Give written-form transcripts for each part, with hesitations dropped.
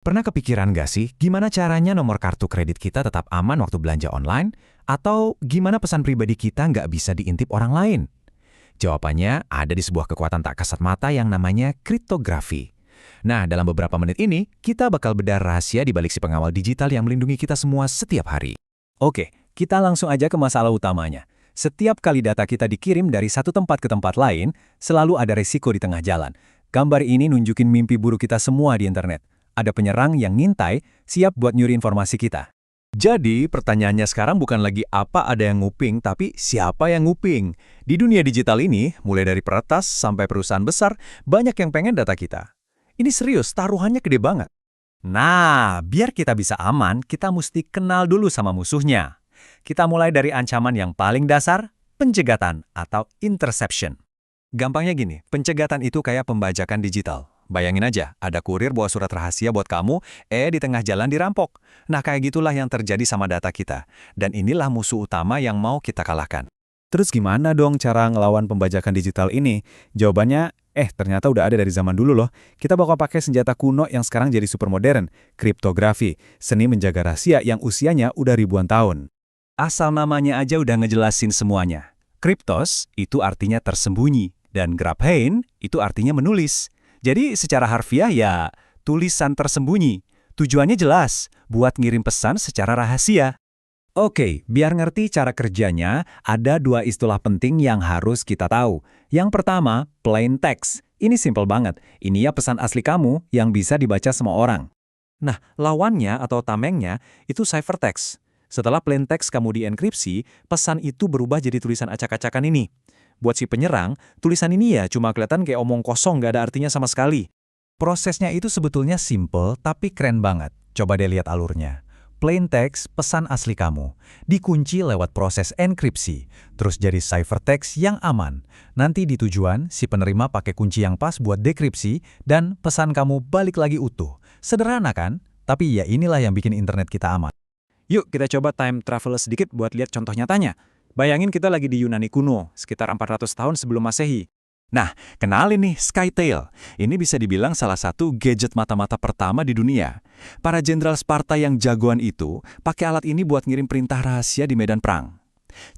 Pernah kepikiran nggak sih gimana caranya nomor kartu kredit kita tetap aman waktu belanja online? Atau gimana pesan pribadi kita nggak bisa diintip orang lain? Jawabannya ada di sebuah kekuatan tak kasat mata yang namanya kriptografi. Nah, dalam beberapa menit ini, kita bakal bedah rahasia di balik si pengawal digital yang melindungi kita semua setiap hari. Oke, kita langsung aja ke masalah utamanya. Setiap kali data kita dikirim dari satu tempat ke tempat lain, selalu ada resiko di tengah jalan. Gambar ini nunjukin mimpi buruk kita semua di internet. Ada penyerang yang ngintai, siap buat nyuri informasi kita. Jadi, pertanyaannya sekarang bukan lagi apa ada yang nguping, tapi siapa yang nguping. Di dunia digital ini, mulai dari peretas sampai perusahaan besar, banyak yang pengen data kita. Ini serius, taruhannya gede banget. Nah, biar kita bisa aman, kita mesti kenal dulu sama musuhnya. Kita mulai dari ancaman yang paling dasar, penjegatan atau interception. Gampangnya gini, penjegatan itu kayak pembajakan digital. Bayangin aja, ada kurir bawa surat rahasia buat kamu, di tengah jalan dirampok. Nah, kayak gitulah yang terjadi sama data kita. Dan inilah musuh utama yang mau kita kalahkan. Terus gimana dong cara ngelawan pembajakan digital ini? Jawabannya, ternyata udah ada dari zaman dulu loh. Kita bakal pakai senjata kuno yang sekarang jadi super modern, kriptografi, seni menjaga rahasia yang usianya udah ribuan tahun. Asal namanya aja udah ngejelasin semuanya. Kryptos itu artinya tersembunyi, dan graphein itu artinya menulis. Jadi secara harfiah ya tulisan tersembunyi. Tujuannya jelas, buat ngirim pesan secara rahasia. Oke, biar ngerti cara kerjanya, ada dua istilah penting yang harus kita tahu. Yang pertama, plain text. Ini simple banget. Ini ya pesan asli kamu yang bisa dibaca semua orang. Nah, lawannya atau tamengnya itu ciphertext. Setelah plain text kamu dienkripsi, pesan itu berubah jadi tulisan acak-acakan ini. Buat si penyerang, tulisan ini ya cuma kelihatan kayak omong kosong, nggak ada artinya sama sekali. Prosesnya itu sebetulnya simple, tapi keren banget. Coba deh lihat alurnya. Plain text, pesan asli kamu, dikunci lewat proses enkripsi, terus jadi ciphertext yang aman. Nanti di tujuan, si penerima pakai kunci yang pas buat dekripsi, dan pesan kamu balik lagi utuh. Sederhana kan? Tapi ya inilah yang bikin internet kita aman. Yuk kita coba time travel sedikit buat lihat contoh nyatanya. Bayangin kita lagi di Yunani kuno, sekitar 400 tahun sebelum Masehi. Nah, kenalin nih Skytail. Ini bisa dibilang salah satu gadget mata-mata pertama di dunia. Para jenderal Sparta yang jagoan itu pakai alat ini buat ngirim perintah rahasia di medan perang.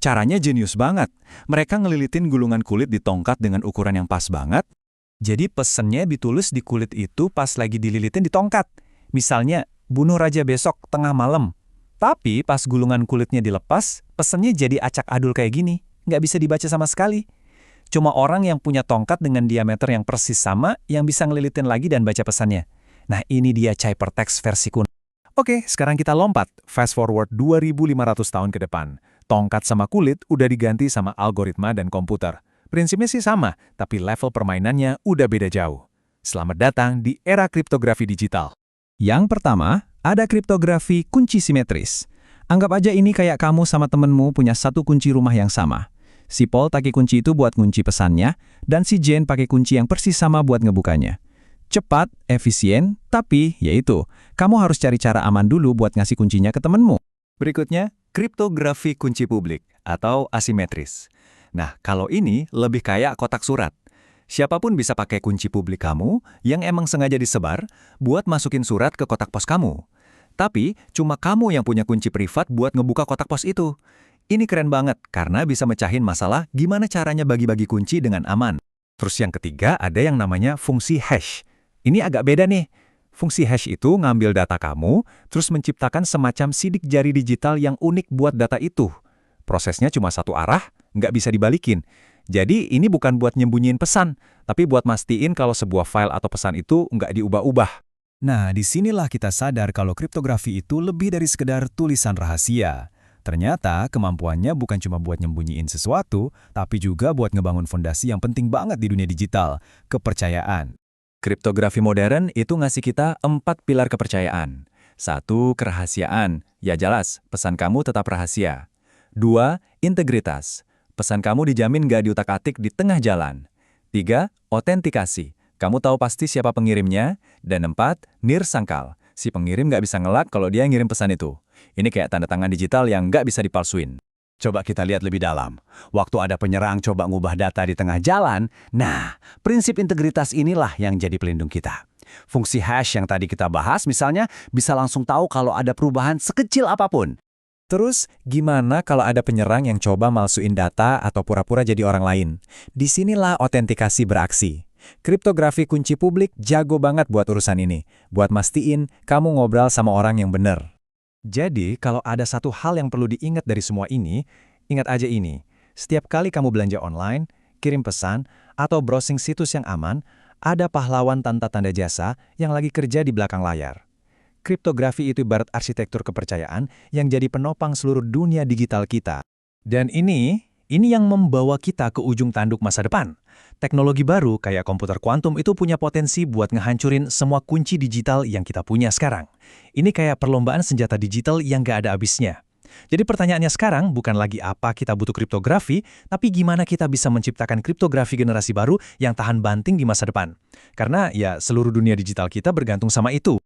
Caranya jenius banget. Mereka ngelilitin gulungan kulit di tongkat dengan ukuran yang pas banget. Jadi pesennya ditulis di kulit itu pas lagi dililitin di tongkat. Misalnya, bunuh raja besok tengah malam. Tapi pas gulungan kulitnya dilepas, pesennya jadi acak adul kayak gini. Nggak bisa dibaca sama sekali. Cuma orang yang punya tongkat dengan diameter yang persis sama yang bisa ngelilitin lagi dan baca pesannya. Nah, ini dia ciphertext versi kuno. Oke, sekarang kita lompat. Fast forward 2500 tahun ke depan. Tongkat sama kulit udah diganti sama algoritma dan komputer. Prinsipnya sih sama, tapi level permainannya udah beda jauh. Selamat datang di era kriptografi digital. Yang pertama, ada kriptografi kunci simetris. Anggap aja ini kayak kamu sama temenmu punya satu kunci rumah yang sama. Si Paul pakai kunci itu buat kunci pesannya, dan si Jane pakai kunci yang persis sama buat ngebukanya. Cepat, efisien, tapi yaitu, kamu harus cari cara aman dulu buat ngasih kuncinya ke temenmu. Berikutnya, kriptografi kunci publik atau asimetris. Nah, kalau ini lebih kayak kotak surat. Siapapun bisa pakai kunci publik kamu yang emang sengaja disebar buat masukin surat ke kotak pos kamu. Tapi, cuma kamu yang punya kunci privat buat ngebuka kotak pos itu. Ini keren banget karena bisa mecahin masalah gimana caranya bagi-bagi kunci dengan aman. Terus yang ketiga ada yang namanya fungsi hash. Ini agak beda nih. Fungsi hash itu ngambil data kamu, terus menciptakan semacam sidik jari digital yang unik buat data itu. Prosesnya cuma satu arah, nggak bisa dibalikin. Jadi ini bukan buat nyembunyiin pesan, tapi buat mastiin kalau sebuah file atau pesan itu nggak diubah-ubah. Nah, disinilah kita sadar kalau kriptografi itu lebih dari sekedar tulisan rahasia. Ternyata kemampuannya bukan cuma buat nyembunyiin sesuatu, tapi juga buat ngebangun fondasi yang penting banget di dunia digital, kepercayaan. Kriptografi modern itu ngasih kita 4 pilar kepercayaan. 1. Kerahasiaan. Ya jelas, pesan kamu tetap rahasia. 2. Integritas. Pesan kamu dijamin nggak diutak-atik di tengah jalan. 3. Otentikasi. Kamu tahu pasti siapa pengirimnya. Dan 4. Nirsangkal. Si pengirim nggak bisa ngelak kalau dia ngirim pesan itu. Ini kayak tanda tangan digital yang nggak bisa dipalsuin. Coba kita lihat lebih dalam. Waktu ada penyerang coba ngubah data di tengah jalan, nah, prinsip integritas inilah yang jadi pelindung kita. Fungsi hash yang tadi kita bahas misalnya bisa langsung tahu kalau ada perubahan sekecil apapun. Terus, gimana kalau ada penyerang yang coba malsuin data atau pura-pura jadi orang lain? Disinilah autentikasi beraksi. Kriptografi kunci publik jago banget buat urusan ini. Buat mastiin kamu ngobrol sama orang yang bener. Jadi, kalau ada satu hal yang perlu diingat dari semua ini, ingat aja ini. Setiap kali kamu belanja online, kirim pesan, atau browsing situs yang aman, ada pahlawan tanpa tanda jasa yang lagi kerja di belakang layar. Kriptografi itu ibarat arsitektur kepercayaan yang jadi penopang seluruh dunia digital kita. Dan ini yang membawa kita ke ujung tanduk masa depan. Teknologi baru kayak komputer kuantum itu punya potensi buat ngehancurin semua kunci digital yang kita punya sekarang. Ini kayak perlombaan senjata digital yang gak ada habisnya. Jadi pertanyaannya sekarang bukan lagi apa kita butuh kriptografi, tapi gimana kita bisa menciptakan kriptografi generasi baru yang tahan banting di masa depan. Karena ya seluruh dunia digital kita bergantung sama itu.